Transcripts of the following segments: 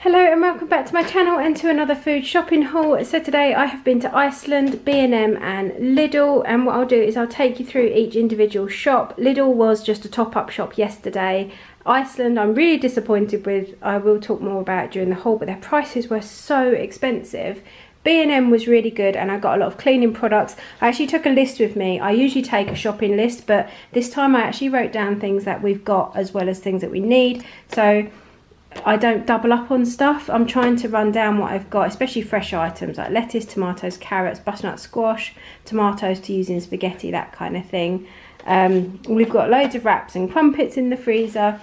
Hello and welcome back to my channel and to another food shopping haul. So today I have been to Iceland, B&M and Lidl, and what I'll do is I'll take you through each individual shop. Lidl was just a top-up shop yesterday. Iceland I'm really disappointed with. I will talk more about it during the haul, but their prices were so expensive. B&M was really good and I got a lot of cleaning products. I actually took a list with me. I usually take a shopping list, but this time I actually wrote down things that we've got as well as things that we need, so I don't double up on stuff. I'm trying to run down what I've got, especially fresh items like lettuce, tomatoes, carrots, butternut squash, tomatoes to use in spaghetti, that kind of thing. We've got loads of wraps and crumpets in the freezer.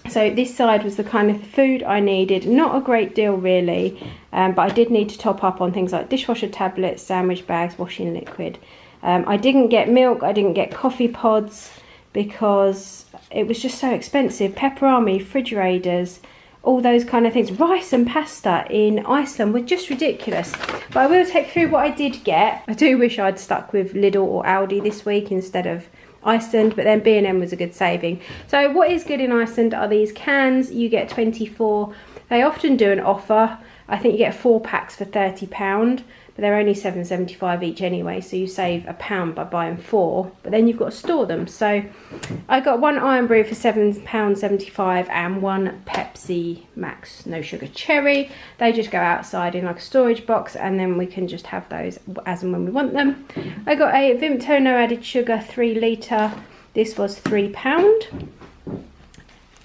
So this side was the kind of food I needed. Not a great deal really, but I did need to top up on things like dishwasher tablets, sandwich bags, washing liquid. I didn't get milk, I didn't get coffee pods because it was just so expensive. Pepperami, refrigerators, all those kind of things. Rice and pasta in Iceland were just ridiculous. But I will take through what I did get. I do wish I'd stuck with Lidl or Aldi this week instead of Iceland, but then B&M was a good saving. So what is good in Iceland are these cans. You get 24. They often do an offer. I think you get 4 packs for £30, but they're only £7.75 each anyway, so you save £1 by buying 4, but then you've got to store them. So I got 1 Iron Brew for £7.75 and 1 Pepsi Max no sugar cherry. They just go outside in like a storage box and then we can just have those as and when we want them. I got a Vimto no added sugar 3 litre. This was £3.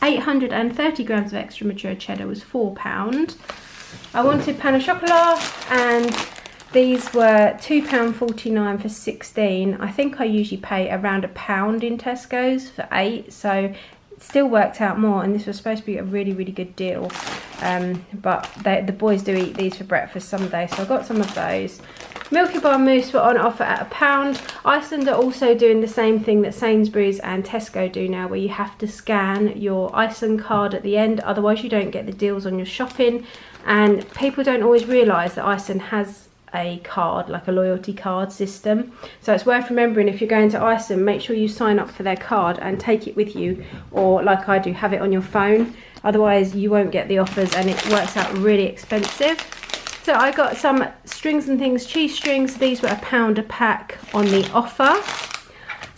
830 grams of extra mature cheddar was £4. I wanted pain au chocolat and these were £2.49 for 16. I think I usually pay around £1 in Tesco's for 8, so it still worked out more, and this was supposed to be a really good deal. But the boys do eat these for breakfast some days, so I got some of those. Milky Bar Mousse were on offer at £1. Iceland are also doing the same thing that Sainsbury's and Tesco do now, where you have to scan your Iceland card at the end, otherwise you don't get the deals on your shopping. And people don't always realise that Iceland has a card, like a loyalty card system, so it's worth remembering. If you're going to Iceland, make sure you sign up for their card and take it with you, or like I do, have it on your phone, otherwise you won't get the offers and it works out really expensive. So I got some strings and things, cheese strings. These were £1 a pack on the offer.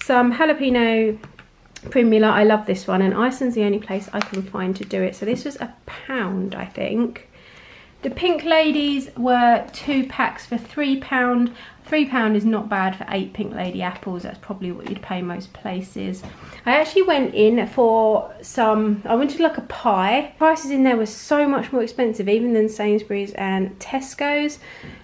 Some jalapeno primula, I love this one, and Iceland's the only place I can find to do it, so this was £1 I think. The Pink Ladies were 2 packs for £3. £3 is not bad for 8 Pink Lady apples. That's probably what you'd pay most places. I actually went in for I wanted like a pie. Prices in there were so much more expensive even than Sainsbury's and Tesco's.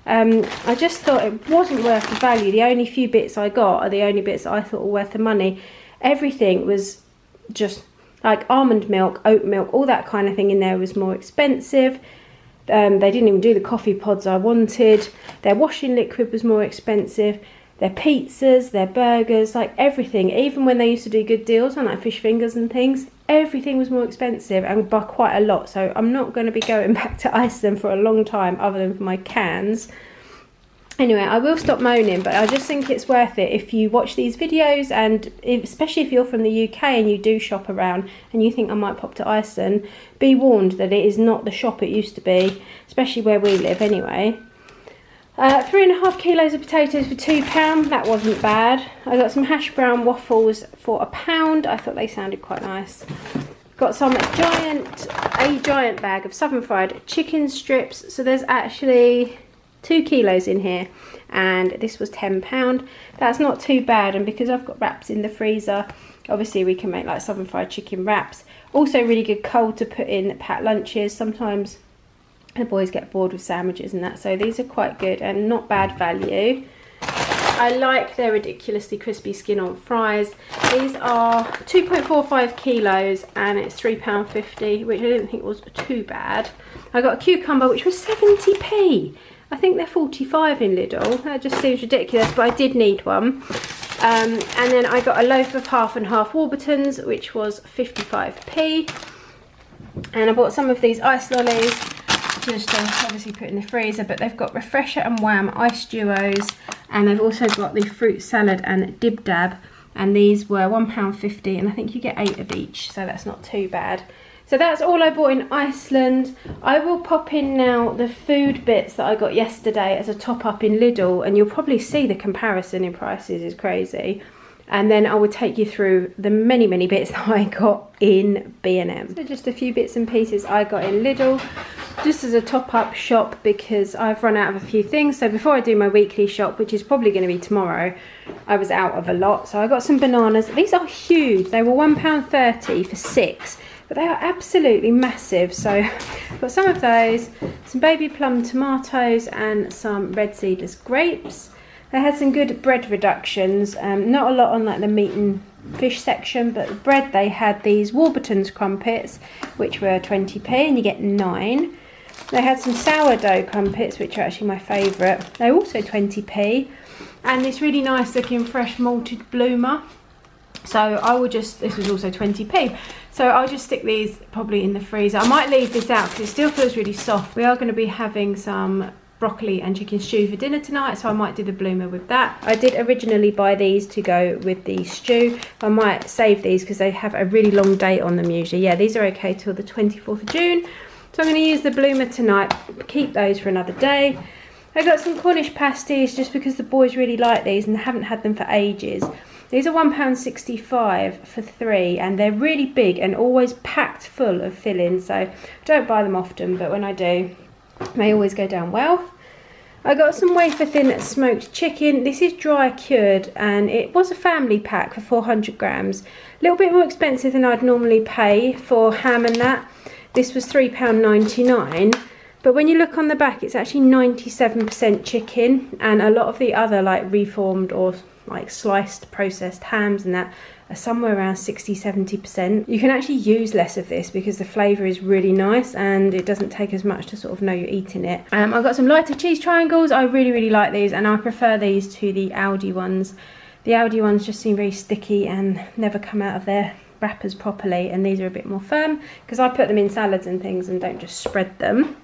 I just thought it wasn't worth the value. The only few bits I got are the only bits I thought were worth the money. Everything was just like almond milk, oat milk, all that kind of thing in there was more expensive. They didn't even do the coffee pods I wanted. Their washing liquid was more expensive. Their pizzas, their burgers, like everything. Even when they used to do good deals on like fish fingers and things, everything was more expensive and by quite a lot. So I'm not going to be going back to Iceland for a long time other than for my cans. Anyway, I will stop moaning, but I just think it's worth it if you watch these videos, and especially if you're from the UK and you do shop around and you think I might pop to Iceland, be warned that it is not the shop it used to be, especially where we live anyway. 3.5 kilos of potatoes for £2, that wasn't bad. I got some hash brown waffles for £1, I thought they sounded quite nice. Got some giant bag of southern fried chicken strips, so there's actually 2 kilos in here, and this was £10. That's not too bad, and because I've got wraps in the freezer, obviously we can make like southern fried chicken wraps. Also really good cold to put in packed lunches. Sometimes the boys get bored with sandwiches and that, so these are quite good and not bad value. I like their ridiculously crispy skin on fries. These are 2.45 kilos and it's £3.50, which I didn't think was too bad. I got a cucumber which was 70p. I think they're 45 in Lidl. That just seems ridiculous, but I did need one. And then I got a loaf of half and half Warburtons, which was 55p. And I bought some of these ice lollies, just to obviously put in the freezer, but they've got Refresher and Wham ice duos, and they've also got the fruit salad and Dib Dab, and these were £1.50, and I think you get 8 of each, so that's not too bad. So that's all I bought in Iceland. I will pop in now the food bits that I got yesterday as a top up in Lidl, and you'll probably see the comparison in prices is crazy. And then I will take you through the many, many bits that I got in B&M. So just a few bits and pieces I got in Lidl, just as a top up shop because I've run out of a few things. So before I do my weekly shop, which is probably going to be tomorrow, I was out of a lot. So I got some bananas. These are huge. They were £1.30 for 6. But they are absolutely massive. So I've got some of those, some baby plum tomatoes and some red seedless grapes. They had some good bread reductions, not a lot on like the meat and fish section, but the bread they had these Warburton's crumpets, which were 20p and you get 9. They had some sourdough crumpets, which are actually my favourite. They're also 20p. And this really nice looking fresh malted bloomer. So I will just, this was also 20p. So I'll just stick these probably in the freezer. I might leave this out because it still feels really soft. We are going to be having some broccoli and chicken stew for dinner tonight, so I might do the bloomer with that. I did originally buy these to go with the stew. I might save these because they have a really long date on them usually. Yeah, these are okay till the 24th of June. So I'm going to use the bloomer tonight, keep those for another day. I got some Cornish pasties just because the boys really like these and haven't had them for ages. These are £1.65 for 3 and they're really big and always packed full of filling, so I don't buy them often, but when I do, they always go down well. I got some wafer thin smoked chicken. This is dry cured and it was a family pack for 400 grams. A little bit more expensive than I'd normally pay for ham and that. This was £3.99. But when you look on the back, it's actually 97% chicken, and a lot of the other like reformed or like sliced processed hams and that are somewhere around 60-70%. You can actually use less of this because the flavour is really nice and it doesn't take as much to sort of know you're eating it. I've got some lighter cheese triangles. I really like these and I prefer these to the Aldi ones. The Aldi ones just seem very sticky and never come out of their wrappers properly, and these are a bit more firm because I put them in salads and things and don't just spread them.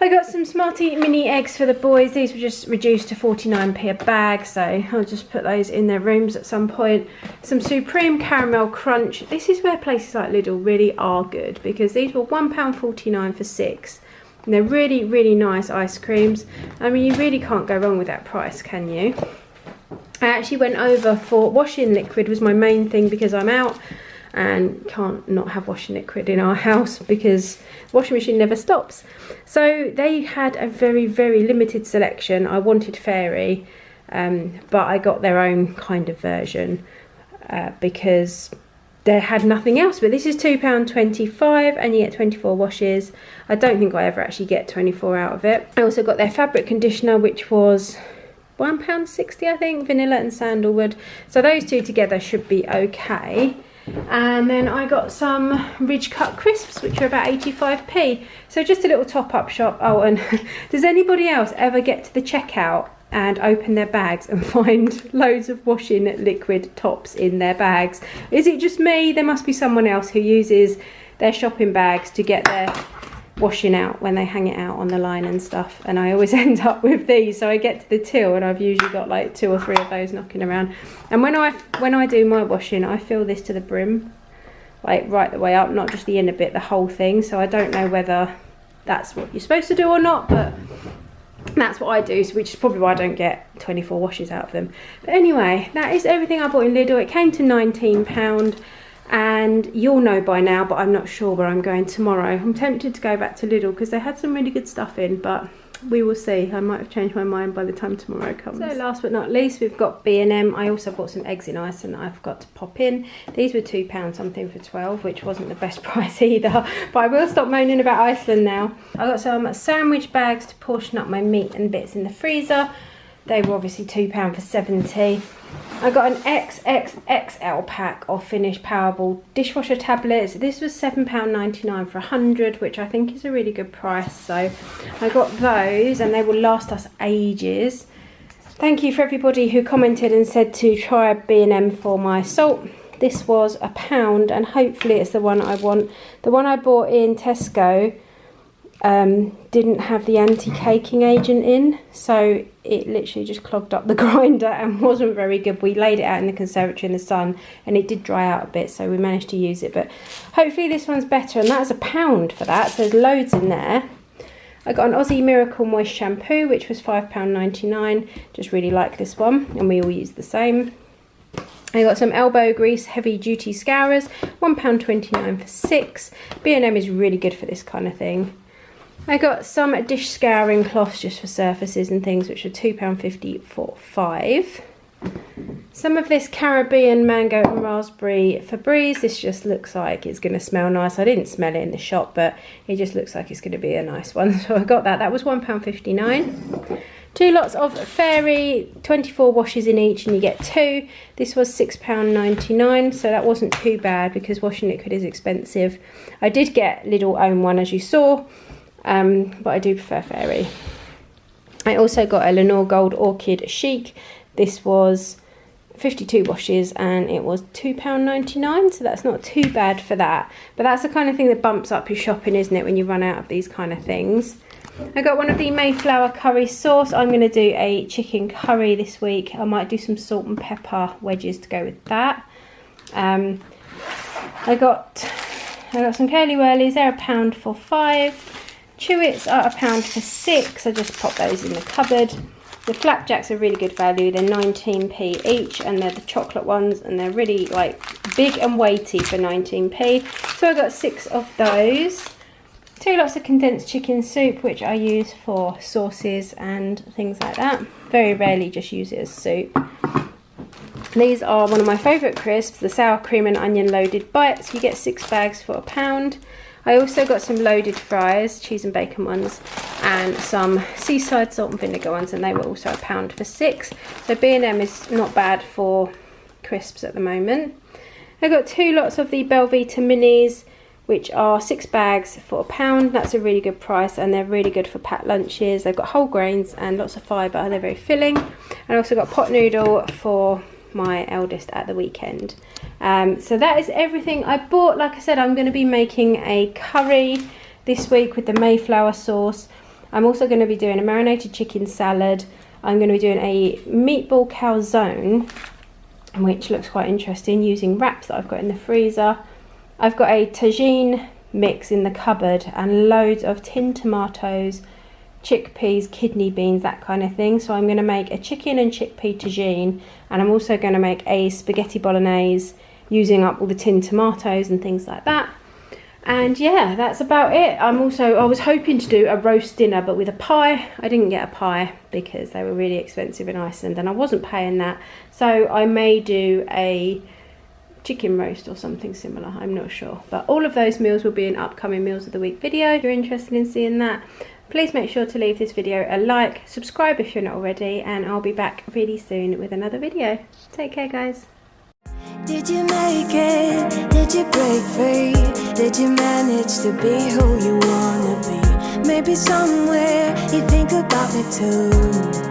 I got some Smarty mini eggs for the boys. These were just reduced to 49p a bag, so I'll just put those in their rooms at some point. Some Supreme Caramel Crunch. This is where places like Lidl really are good because these were £1.49 for 6. And they're really nice ice creams. I mean, you really can't go wrong with that price, can you? I actually went over for washing liquid, was my main thing because I'm out and can't not have washing liquid in our house because the washing machine never stops. So they had a very limited selection. I wanted fairy, but I got their own kind of version because they had nothing else. But this is £2.25 and you get 24 washes. I don't think I ever actually get 24 out of it. I also got their fabric conditioner, which was £1.60 I think, vanilla and sandalwood. So those two together should be okay. And then I got some Ridge Cut crisps, which are about 85p. So just a little top-up shop. Oh, and does anybody else ever get to the checkout and open their bags and find loads of washing liquid tops in their bags? Is it just me? There must be someone else who uses their shopping bags to get their washing out when they hang it out on the line and stuff, and I always end up with these. So I get to the till and I've usually got like 2 or 3 of those knocking around, and when I do my washing, I fill this to the brim, like right the way up, not just the inner bit, the whole thing. So I don't know whether that's what you're supposed to do or not, but that's what I do, which is probably why I don't get 24 washes out of them. But anyway, that is everything I bought in Lidl. It came to £19. And you'll know by now, but I'm not sure where I'm going tomorrow. I'm tempted to go back to Lidl because they had some really good stuff in, but we will see. I might have changed my mind by the time tomorrow comes. So last but not least, we've got B&M. I also bought some eggs in Iceland that I forgot to pop in. These were £2 something for 12, which wasn't the best price either, but I will stop moaning about Iceland now. I got some sandwich bags to portion up my meat and bits in the freezer. They were obviously £2 for 70. I got an XXXL pack of Finish Powerball dishwasher tablets. This was £7.99 for 100, which I think is a really good price. So I got those and they will last us ages. Thank you for everybody who commented and said to try B&M for my salt. This was £1 and hopefully it's the one I want. The one I bought in Tesco didn't have the anti-caking agent in, so it literally just clogged up the grinder and wasn't very good. We laid it out in the conservatory in the sun and it did dry out a bit, so we managed to use it, but hopefully this one's better. And that's £1 for that, so there's loads in there. I got an Aussie Miracle Moist shampoo, which was £5.99. Just really like this one, and we all use the same. I got some elbow grease heavy duty scourers, £1.29 for 6. B&M is really good for this kind of thing. I got some dish scouring cloths just for surfaces and things, which are £2.50 for 5. Some of this Caribbean mango and raspberry Febreze. This just looks like it's going to smell nice. I didn't smell it in the shop, but it just looks like it's going to be a nice one. So I got that. That was £1.59. 2 lots of Fairy, 24 washes in each, and you get 2. This was £6.99, so that wasn't too bad because washing liquid is expensive. I did get Lidl own one, as you saw, but I do prefer Fairy. I also got a Lenore Gold Orchid Chic. This was 52 washes and it was £2.99, so that's not too bad for that. But that's the kind of thing that bumps up your shopping, isn't it, when you run out of these kind of things. I got one of the Mayflower curry sauce. I'm going to do a chicken curry this week. I might do some salt and pepper wedges to go with that. I got some curly whirlies. They're £1 for 5. Chewits are £1 for 6. I just pop those in the cupboard. The flapjacks are really good value. They're 19p each, and they're the chocolate ones, and they're really like big and weighty for 19p. So I got 6 of those. 2 lots of condensed chicken soup, which I use for sauces and things like that. Very rarely just use it as soup. These are one of my favourite crisps, the sour cream and onion loaded bites. You get 6 bags for £1. I also got some loaded fries, cheese and bacon ones, and some seaside salt and vinegar ones, and they were also £1 for 6. So B&M is not bad for crisps at the moment. I got 2 lots of the Belvita minis, which are 6 bags for £1. That's a really good price, and they're really good for packed lunches. They've got whole grains and lots of fibre. They're very filling. And I also got pot noodle for my eldest at the weekend. So that is everything I bought. Like I said, I'm going to be making a curry this week with the Mayflower sauce. I'm also going to be doing a marinated chicken salad. I'm going to be doing a meatball calzone, which looks quite interesting, using wraps that I've got in the freezer. I've got a tagine mix in the cupboard and loads of tinned tomatoes, chickpeas, kidney beans, that kind of thing. So I'm going to make a chicken and chickpea tagine, and I'm also going to make a spaghetti bolognese using up all the tinned tomatoes and things like that. And yeah, that's about it. I was hoping to do a roast dinner, but with a pie. I didn't get a pie because they were really expensive in Iceland and I wasn't paying that. So I may do a chicken roast or something similar, I'm not sure. But all of those meals will be in upcoming Meals of the Week video. If you're interested in seeing that, please make sure to leave this video a like, subscribe if you're not already, and I'll be back really soon with another video. Take care, guys. Did you make it? Did you break free? Did you manage to be who you wanna be? Maybe somewhere you think about me too.